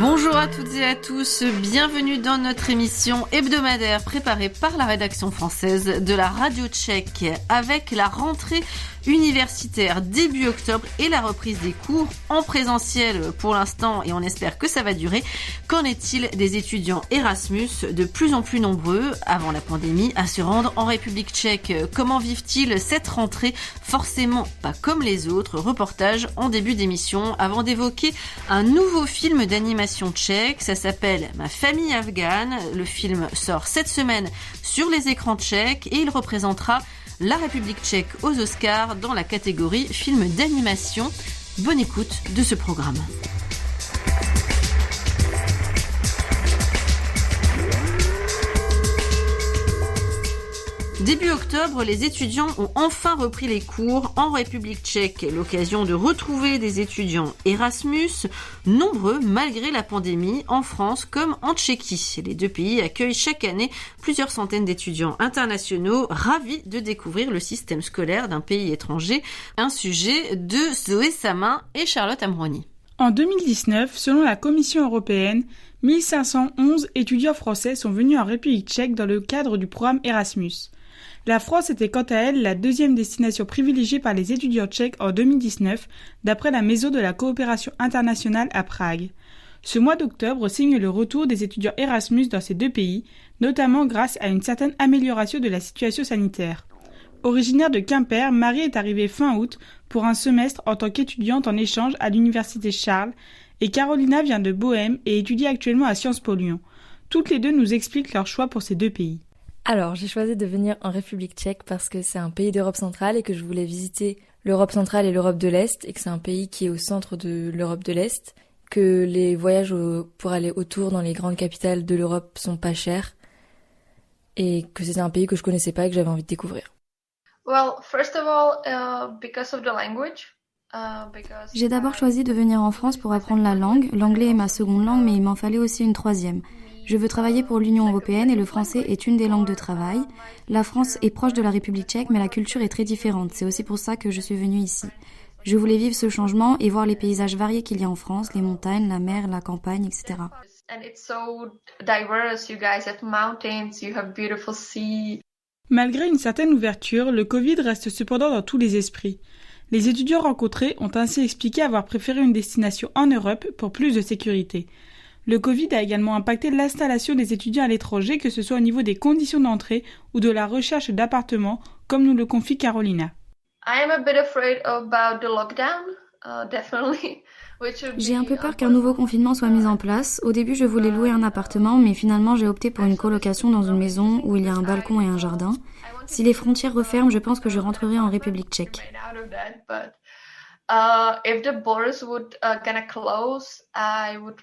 Bonjour à toutes et à tous, bienvenue dans notre émission hebdomadaire préparée par la rédaction française de la Radio Tchèque avec la rentrée universitaire début octobre et la reprise des cours en présentiel pour l'instant et on espère que ça va durer. Qu'en est-il des étudiants Erasmus de plus en plus nombreux avant la pandémie à se rendre en République tchèque? Comment vivent-ils cette rentrée? Forcément pas comme les autres. Reportage en début d'émission avant d'évoquer un nouveau film d'animation tchèque. Ça s'appelle Ma famille afghane. Le film sort cette semaine sur les écrans tchèques et il représentera la République tchèque aux Oscars dans la catégorie film d'animation. Bonne écoute de ce programme. Début octobre, les étudiants ont enfin repris les cours en République tchèque. L'occasion de retrouver des étudiants Erasmus, nombreux malgré la pandémie, en France comme en Tchéquie. Les deux pays accueillent chaque année plusieurs centaines d'étudiants internationaux ravis de découvrir le système scolaire d'un pays étranger. Un sujet de Zoé Samin et Charlotte Amroni. En 2019, selon la Commission européenne, 1511 étudiants français sont venus en République tchèque dans le cadre du programme Erasmus. La France était quant à elle la deuxième destination privilégiée par les étudiants tchèques en 2019, d'après la Maison de la coopération internationale à Prague. Ce mois d'octobre signe le retour des étudiants Erasmus dans ces deux pays, notamment grâce à une certaine amélioration de la situation sanitaire. Originaire de Quimper, Marie est arrivée fin août pour un semestre en tant qu'étudiante en échange à l'université Charles et Carolina vient de Bohême et étudie actuellement à Sciences Po Lyon. Toutes les deux nous expliquent leur choix pour ces deux pays. Alors, j'ai choisi de venir en République tchèque parce que c'est un pays d'Europe centrale et que je voulais visiter l'Europe centrale et l'Europe de l'Est et que c'est un pays qui est au centre de l'Europe de l'Est, que les voyages pour aller autour dans les grandes capitales de l'Europe sont pas chers et que c'était un pays que je connaissais pas et que j'avais envie de découvrir. Well, first of all, because of the language. J'ai d'abord choisi de venir en France pour apprendre la langue. L'anglais est ma seconde langue, mais il m'en fallait aussi une troisième. Je veux travailler pour l'Union européenne et le français est une des langues de travail. La France est proche de la République tchèque, mais la culture est très différente. C'est aussi pour ça que je suis venue ici. Je voulais vivre ce changement et voir les paysages variés qu'il y a en France, les montagnes, la mer, la campagne, etc. And it's so diverse. You guys have mountains, you have beautiful sea. Malgré une certaine ouverture, le Covid reste cependant dans tous les esprits. Les étudiants rencontrés ont ainsi expliqué avoir préféré une destination en Europe pour plus de sécurité. Le Covid a également impacté l'installation des étudiants à l'étranger, que ce soit au niveau des conditions d'entrée ou de la recherche d'appartements, comme nous le confie Carolina. I am a bit afraid about the lockdown, definitely. J'ai un peu peur qu'un nouveau confinement soit mis en place. Au début, je voulais louer un appartement, mais finalement, j'ai opté pour une colocation dans une maison où il y a un balcon et un jardin. Si les frontières referment, je pense que je rentrerai en République tchèque. If the borders would gonna close, I would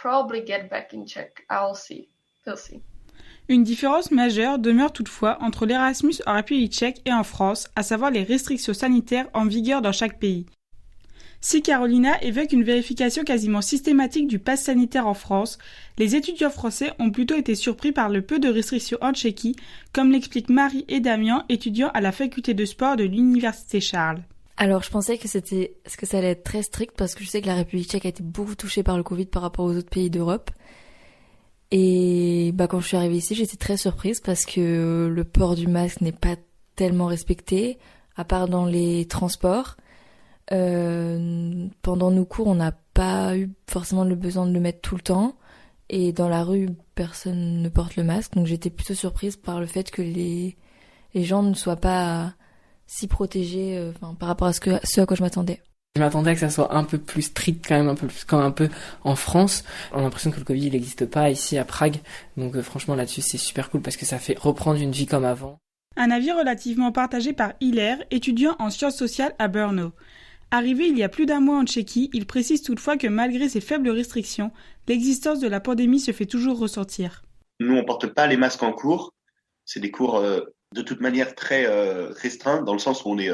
probably get back in Czech. I'll see. We'll see. Une différence majeure demeure toutefois entre l'Erasmus en République tchèque et en France, à savoir les restrictions sanitaires en vigueur dans chaque pays. Si Carolina évoque une vérification quasiment systématique du pass sanitaire en France, les étudiants français ont plutôt été surpris par le peu de restrictions en Tchéquie, comme l'expliquent Marie et Damien, étudiants à la faculté de sport de l'université Charles. Alors, je pensais que ça allait être très strict parce que je sais que la République tchèque a été beaucoup touchée par le Covid par rapport aux autres pays d'Europe. Et quand je suis arrivée ici, j'étais très surprise parce que le port du masque n'est pas tellement respecté, à part dans les transports. Pendant nos cours, on n'a pas eu forcément le besoin de le mettre tout le temps. Et dans la rue, personne ne porte le masque. Donc j'étais plutôt surprise par le fait que les gens ne soient pas si protégés par rapport à ce à quoi je m'attendais. Je m'attendais à que ça soit un peu plus strict quand même, un peu plus comme un peu en France. On a l'impression que le Covid il n'existe pas ici à Prague. Donc franchement là-dessus c'est super cool parce que ça fait reprendre une vie comme avant. Un avis relativement partagé par Hilaire, étudiant en sciences sociales à Brno. Arrivé il y a plus d'un mois en Tchéquie, il précise toutefois que malgré ces faibles restrictions, l'existence de la pandémie se fait toujours ressentir. Nous, on porte pas les masques en cours. C'est des cours de toute manière très restreints, dans le sens où on est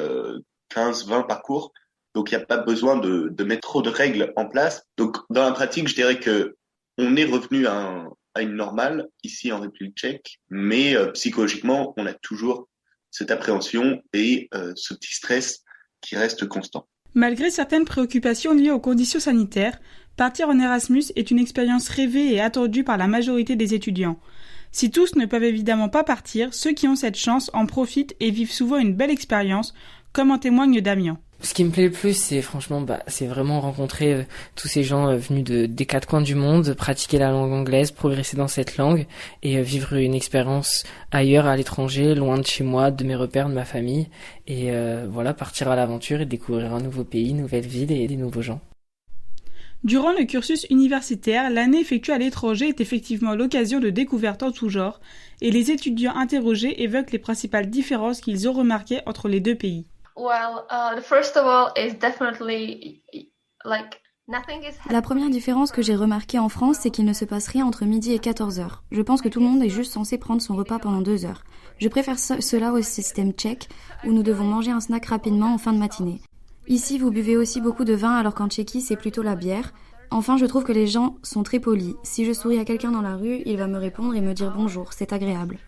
15-20 par cours. Donc, il n'y a pas besoin de mettre trop de règles en place. Donc, dans la pratique, je dirais que on est revenu à une normale ici en République tchèque, mais psychologiquement, on a toujours cette appréhension et ce petit stress qui reste constant. Malgré certaines préoccupations liées aux conditions sanitaires, Partir en Erasmus est une expérience rêvée et attendue par la majorité des étudiants. Si tous ne peuvent évidemment pas partir, ceux qui ont cette chance en profitent et vivent souvent une belle expérience, comme en témoigne Damien. Ce qui me plaît le plus, c'est franchement, c'est vraiment rencontrer tous ces gens venus des quatre coins du monde, pratiquer la langue anglaise, progresser dans cette langue et vivre une expérience ailleurs, à l'étranger, loin de chez moi, de mes repères, de ma famille. Et partir à l'aventure et découvrir un nouveau pays, une nouvelle ville et des nouveaux gens. Durant le cursus universitaire, l'année effectuée à l'étranger est effectivement l'occasion de découvertes en tout genre, et les étudiants interrogés évoquent les principales différences qu'ils ont remarquées entre les deux pays. La première différence que j'ai remarquée en France, c'est qu'il ne se passe rien entre midi et 14h. Je pense que tout le monde est juste censé prendre son repas pendant 2 heures. Je préfère cela au système tchèque, où nous devons manger un snack rapidement en fin de matinée. Ici, vous buvez aussi beaucoup de vin, alors qu'en Tchéquie, c'est plutôt la bière. Enfin, je trouve que les gens sont très polis. Si je souris à quelqu'un dans la rue, il va me répondre et me dire bonjour, c'est agréable.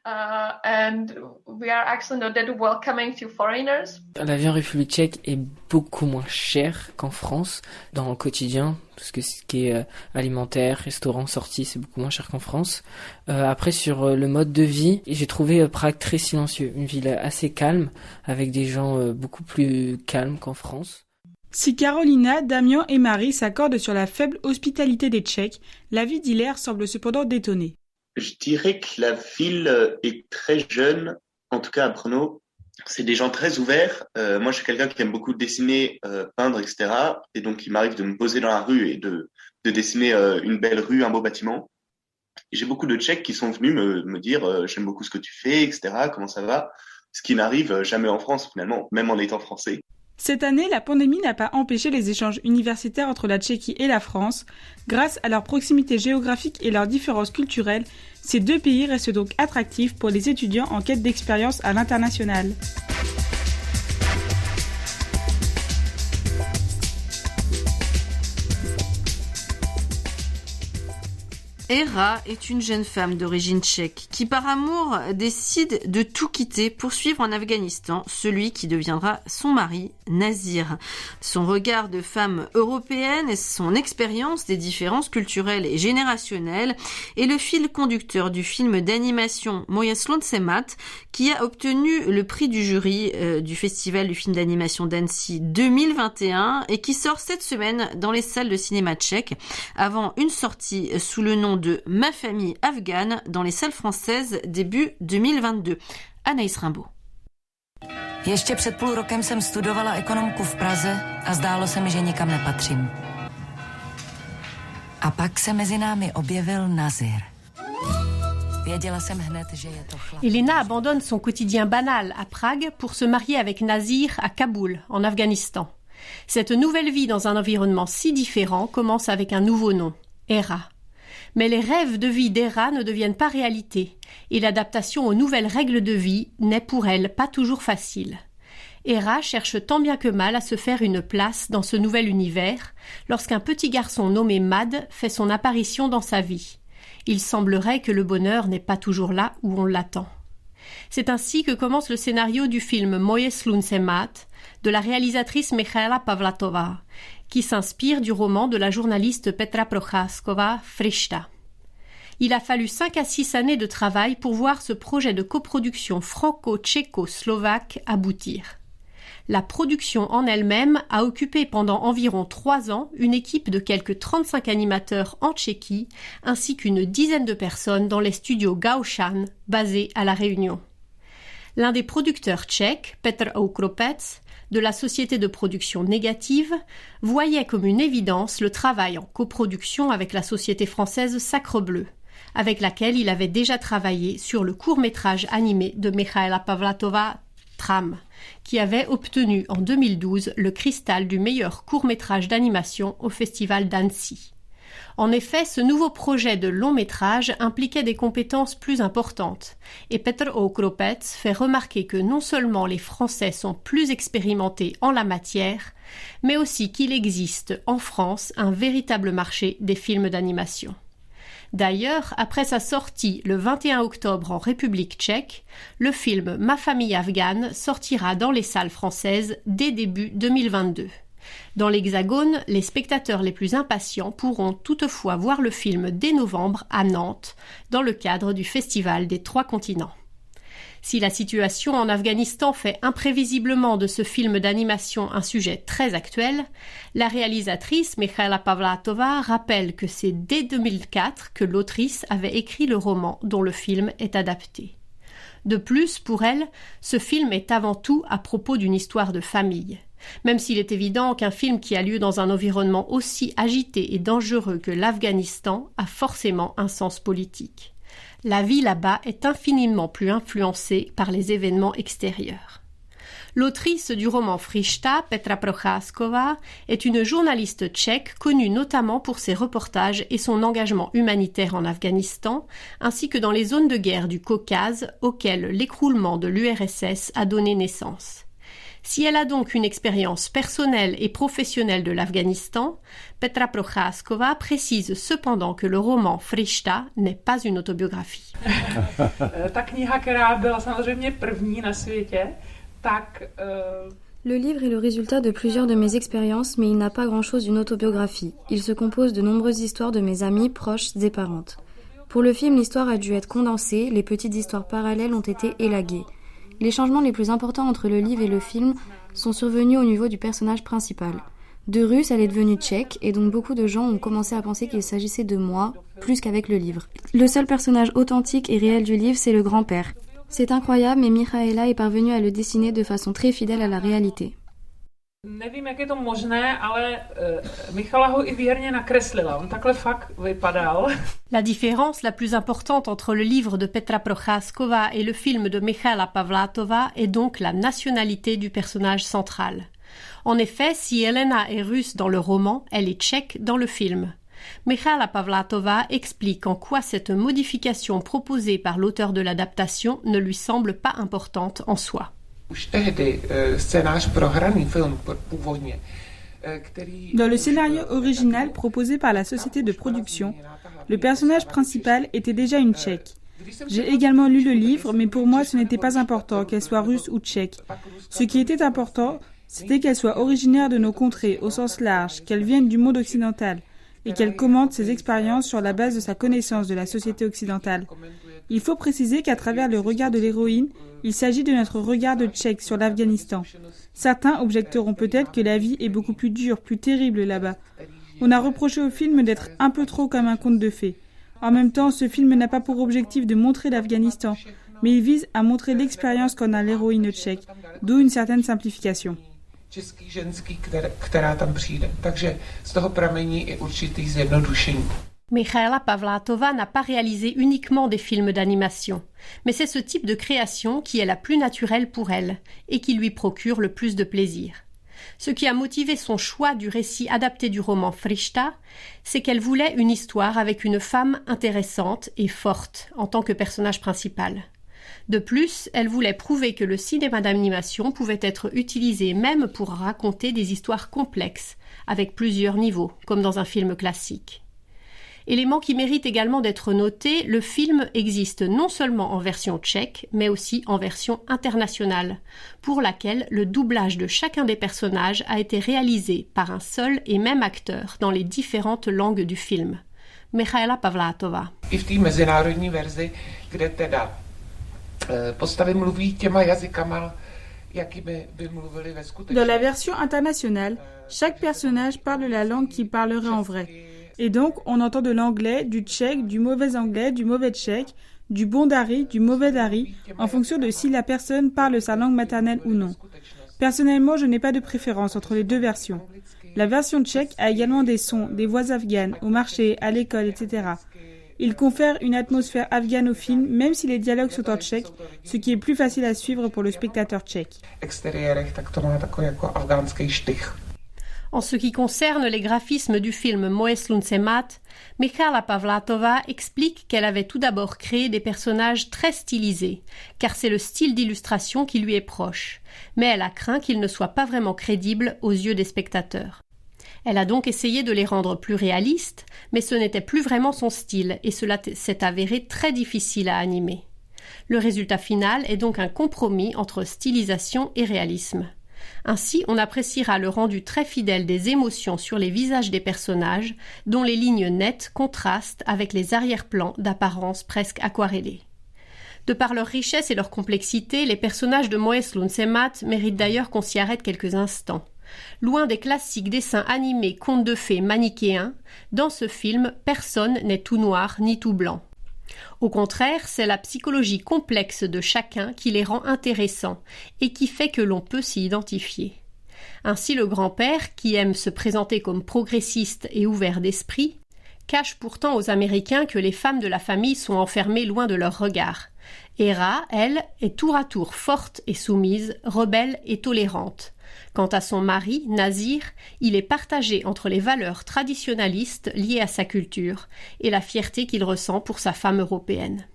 And we are actually noted welcoming to foreigners. La vie en République tchèque est beaucoup moins chère qu'en France dans le quotidien, parce que ce qui est alimentaire, restaurant, sortie, c'est beaucoup moins cher qu'en France. Après, sur le mode de vie, j'ai trouvé Prague très silencieux, une ville assez calme, avec des gens beaucoup plus calmes qu'en France. Si Carolina, Damien et Marie s'accordent sur la faible hospitalité des Tchèques, la vie d'Hilaire semble cependant détonner. Je dirais que la ville est très jeune, en tout cas à Brno. C'est des gens très ouverts. Moi, je suis quelqu'un qui aime beaucoup dessiner, peindre, etc. Et donc, il m'arrive de me poser dans la rue et de dessiner une belle rue, un beau bâtiment. Et j'ai beaucoup de Tchèques qui sont venus me dire j'aime beaucoup ce que tu fais, etc. Comment ça va? Ce qui n'arrive jamais en France, finalement, même en étant français. Cette année, la pandémie n'a pas empêché les échanges universitaires entre la Tchéquie et la France. Grâce à leur proximité géographique et leurs différences culturelles, ces deux pays restent donc attractifs pour les étudiants en quête d'expérience à l'international. Hera est une jeune femme d'origine tchèque qui, par amour, décide de tout quitter pour suivre en Afghanistan celui qui deviendra son mari, Nazir. Son regard de femme européenne et son expérience des différences culturelles et générationnelles est le fil conducteur du film d'animation Moje slunce mat, qui a obtenu le prix du jury du Festival du film d'animation d'Annecy 2021 et qui sort cette semaine dans les salles de cinéma tchèques avant une sortie sous le nom de Ma famille afghane dans les salles françaises début 2022. Anaïs Rimbaud. Ještě před půl rokem jsem studovala ekonomku v Praze a zdálo se mi, že nikam nepatřím. A pak se mezi námi objevil Nazir. Věděla jsem hned, že je to chlap. Elena abandonne son quotidien banal à Prague pour se marier avec Nazir à Kaboul, en Afghanistan. Cette nouvelle vie dans un environnement si différent commence avec un nouveau nom, Hera. Mais les rêves de vie d'Hera ne deviennent pas réalité, et l'adaptation aux nouvelles règles de vie n'est pour elle pas toujours facile. Hera cherche tant bien que mal à se faire une place dans ce nouvel univers, lorsqu'un petit garçon nommé Mad fait son apparition dans sa vie. Il semblerait que le bonheur n'est pas toujours là où on l'attend. C'est ainsi que commence le scénario du film Moje slunce mat de la réalisatrice Michaela Pavlatova, qui s'inspire du roman de la journaliste Petra Procházková Frišta. Il a fallu 5 à 6 années de travail pour voir ce projet de coproduction franco-tchéco-slovaque aboutir. La production en elle-même a occupé pendant environ 3 ans une équipe de quelques 35 animateurs en Tchéquie, ainsi qu'une dizaine de personnes dans les studios Gauchan, basés à La Réunion. L'un des producteurs tchèques, Petr Oukropec, de la société de production Négative, voyait comme une évidence le travail en coproduction avec la société française Sacre Bleu, avec laquelle il avait déjà travaillé sur le court-métrage animé de Michaela Pavlatova, Tram, qui avait obtenu en 2012 le cristal du meilleur court-métrage d'animation au Festival d'Annecy. En effet, ce nouveau projet de long-métrage impliquait des compétences plus importantes, et Petr Oukropec fait remarquer que non seulement les Français sont plus expérimentés en la matière, mais aussi qu'il existe en France un véritable marché des films d'animation. D'ailleurs, après sa sortie le 21 octobre en République tchèque, le film Ma famille afghane sortira dans les salles françaises dès début 2022. Dans l'Hexagone, les spectateurs les plus impatients pourront toutefois voir le film dès novembre à Nantes, dans le cadre du Festival des 3 continents. Si la situation en Afghanistan fait imprévisiblement de ce film d'animation un sujet très actuel, la réalisatrice Michaela Pavlátova rappelle que c'est dès 2004 que l'autrice avait écrit le roman dont le film est adapté. De plus, pour elle, ce film est avant tout à propos d'une histoire de famille. Même s'il est évident qu'un film qui a lieu dans un environnement aussi agité et dangereux que l'Afghanistan a forcément un sens politique. La vie là-bas est infiniment plus influencée par les événements extérieurs. L'autrice du roman Frišta, Petra Procházková, est une journaliste tchèque connue notamment pour ses reportages et son engagement humanitaire en Afghanistan, ainsi que dans les zones de guerre du Caucase auxquelles l'écroulement de l'URSS a donné naissance. Si elle a donc une expérience personnelle et professionnelle de l'Afghanistan, Petra Procházková précise cependant que le roman Frišta n'est pas une autobiographie. Ta kniha, která byla samozřejmě první na světě, tak Le livre est le résultat de plusieurs de mes expériences, mais il n'a pas grand-chose d'une autobiographie. Il se compose de nombreuses histoires de mes amis, proches et parentes. Pour le film, l'histoire a dû être condensée, les petites histoires parallèles ont été élaguées. Les changements les plus importants entre le livre et le film sont survenus au niveau du personnage principal. De russe, elle est devenue tchèque, et donc beaucoup de gens ont commencé à penser qu'il s'agissait de moi, plus qu'avec le livre. Le seul personnage authentique et réel du livre, c'est le grand-père. C'est incroyable, mais Michaela est parvenue à le dessiner de façon très fidèle à la réalité. Nevím, jak je to možné, ale Michala ho i věrně nakreslila. On takhle fakt vypadal. La différence la plus importante entre le livre de Petra Procházková et le film de Michaela Pavlátova est donc la nationalité du personnage central. En effet, si Elena est russe dans le roman, elle est tchèque dans le film. Michaela Pavlátova explique en quoi cette modification proposée par l'auteur de l'adaptation ne lui semble pas importante en soi. Dans le scénario original proposé par la société de production, le personnage principal était déjà une Tchèque. J'ai également lu le livre, mais pour moi ce n'était pas important qu'elle soit russe ou tchèque. Ce qui était important, c'était qu'elle soit originaire de nos contrées au sens large, qu'elle vienne du monde occidental et qu'elle commente ses expériences sur la base de sa connaissance de la société occidentale. Il faut préciser qu'à travers le regard de l'héroïne, il s'agit de notre regard de Tchèque sur l'Afghanistan. Certains objecteront peut-être que la vie est beaucoup plus dure, plus terrible là-bas. On a reproché au film d'être un peu trop comme un conte de fées. En même temps, ce film n'a pas pour objectif de montrer l'Afghanistan, mais il vise à montrer l'expérience qu'en a l'héroïne tchèque, d'où une certaine simplification. český ženský, která tam přijde. Takže z toho pramení i určitý zjednodušení. Michaela Pavlátova n'a pas réalisé uniquement des films d'animation, mais c'est ce type de création qui est la plus naturelle pour elle et qui lui procure le plus de plaisir. Ce qui a motivé son choix du récit adapté du roman Frišta, c'est qu'elle voulait une histoire avec une femme intéressante et forte en tant que personnage principal. De plus, elle voulait prouver que le cinéma d'animation pouvait être utilisé même pour raconter des histoires complexes, avec plusieurs niveaux, comme dans un film classique. Élément qui mérite également d'être noté, le film existe non seulement en version tchèque, mais aussi en version internationale, pour laquelle le doublage de chacun des personnages a été réalisé par un seul et même acteur dans les différentes langues du film. Michaela Pavlátova. I v té mezinárodní verzi, kde teda postavy mluví těma jazykama, jakými by mluvili ve skutečnosti. Dans la version internationale, chaque personnage parle la langue qu'il parlerait en vrai. Et donc, on entend de l'anglais, du tchèque, du mauvais anglais, du mauvais tchèque, du bon dari, du mauvais dari, en fonction de si la personne parle sa langue maternelle ou non. Personnellement, je n'ai pas de préférence entre les deux versions. La version tchèque a également des sons, des voix afghanes, au marché, à l'école, etc. Il confère une atmosphère afghane au film, même si les dialogues sont en tchèque, ce qui est plus facile à suivre pour le spectateur tchèque. En ce qui concerne les graphismes du film Moje slunce mat, Michaela Pavlátova explique qu'elle avait tout d'abord créé des personnages très stylisés, car c'est le style d'illustration qui lui est proche, mais elle a craint qu'ils ne soient pas vraiment crédibles aux yeux des spectateurs. Elle a donc essayé de les rendre plus réalistes, mais ce n'était plus vraiment son style et cela s'est avéré très difficile à animer. Le résultat final est donc un compromis entre stylisation et réalisme. Ainsi, on appréciera le rendu très fidèle des émotions sur les visages des personnages, dont les lignes nettes contrastent avec les arrière-plans d'apparence presque aquarellée. De par leur richesse et leur complexité, les personnages de Moes Lunsemat méritent d'ailleurs qu'on s'y arrête quelques instants. Loin des classiques dessins animés contes de fées manichéens, dans ce film, personne n'est tout noir ni tout blanc. Au contraire, c'est la psychologie complexe de chacun qui les rend intéressants et qui fait que l'on peut s'y identifier. Ainsi, le grand-père, qui aime se présenter comme progressiste et ouvert d'esprit, cache pourtant aux Américains que les femmes de la famille sont enfermées loin de leur regard. Hera, elle, est tour à tour forte et soumise, rebelle et tolérante. Quant à son mari, Nazir, il est partagé entre les valeurs traditionnalistes liées à sa culture et la fierté qu'il ressent pour sa femme européenne.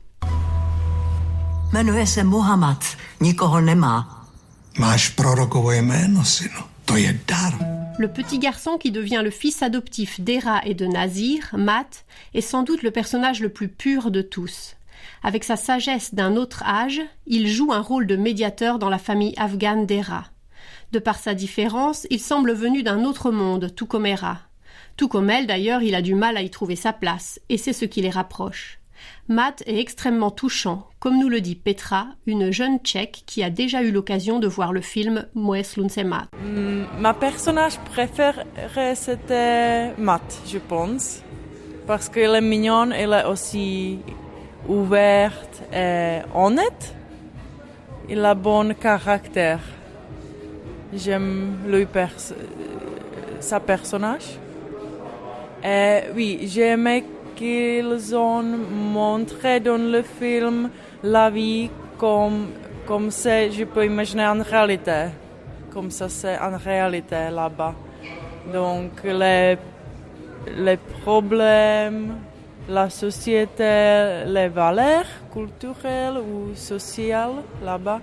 Jmenuje se Mohammad, nikoho nemá. Máš prorokovo jméno, synu. To je dar. Le petit garçon qui devient le fils adoptif d'Hera et de Nazir, Mat, est sans doute le personnage le plus pur de tous. Avec sa sagesse d'un autre âge, il joue un rôle de médiateur dans la famille afghane d'Hera. De par sa différence, il semble venu d'un autre monde, tout comme Hera. Tout comme elle, d'ailleurs, il a du mal à y trouver sa place, et c'est ce qui les rapproche. Mat est extrêmement touchant, comme nous le dit Petra, une jeune Tchèque qui a déjà eu l'occasion de voir le film Moes Lunsemat. Ma personnage préférée, c'était Mat, je pense, parce qu'elle est mignonne, elle est aussi ouverte et honnête. Il a bon caractère. J'aime sa personnage. Et oui, j'aimais qu'ils ont montré dans le film la vie comme c'est, je peux imaginer en réalité, comme ça c'est en réalité là-bas. Donc les problèmes, la société, les valeurs culturelles ou sociales là-bas,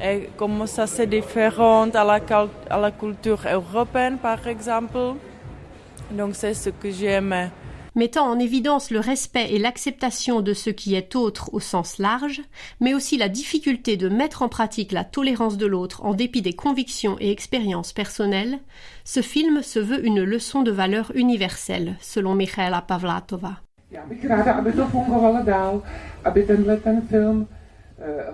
et comment ça c'est différent à la culture européenne par exemple. Donc c'est ce que j'aimais. Mettant en évidence le respect et l'acceptation de ce qui est autre au sens large, mais aussi la difficulté de mettre en pratique la tolérance de l'autre en dépit des convictions et expériences personnelles, ce film se veut une leçon de valeur universelle, selon Michaela Pavlátova. Já bych ráda, aby to fungovalo dál, aby ten film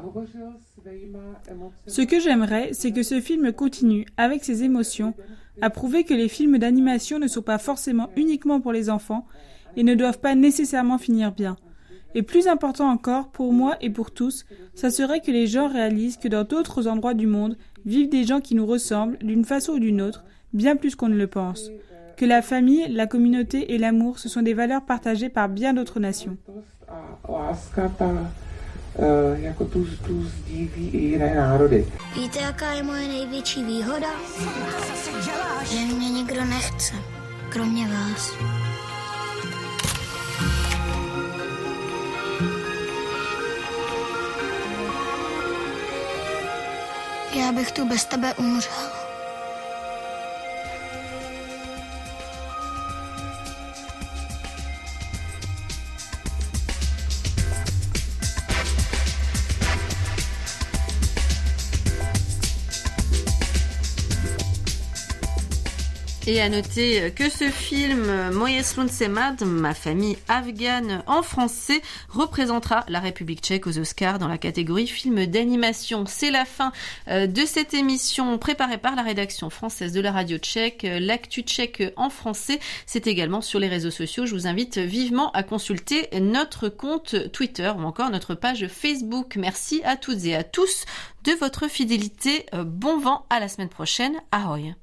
hovořil svýma emocemi. Ce que j'aimerais, c'est que ce film continue, avec ses émotions, à prouver que les films d'animation ne sont pas forcément uniquement pour les enfants et ne doivent pas nécessairement finir bien. Et plus important encore, pour moi et pour tous, ça serait que les gens réalisent que dans d'autres endroits du monde vivent des gens qui nous ressemblent d'une façon ou d'une autre, bien plus qu'on ne le pense. Que la famille, la communauté et l'amour, ce sont des valeurs partagées par bien d'autres nations. Jako tu sdílí i jiné národy. Víte, jaká je moje největší výhoda? Že mě nikdo nechce, kromě vás. Já bych tu bez tebe umřel. Et à noter que ce film, Moes Lunsemat, ma famille afghane en français, représentera la République tchèque aux Oscars dans la catégorie film d'animation. C'est la fin de cette émission préparée par la rédaction française de la radio tchèque. L'actu tchèque en français, c'est également sur les réseaux sociaux. Je vous invite vivement à consulter notre compte Twitter ou encore notre page Facebook. Merci à toutes et à tous de votre fidélité. Bon vent à la semaine prochaine. Ahoy!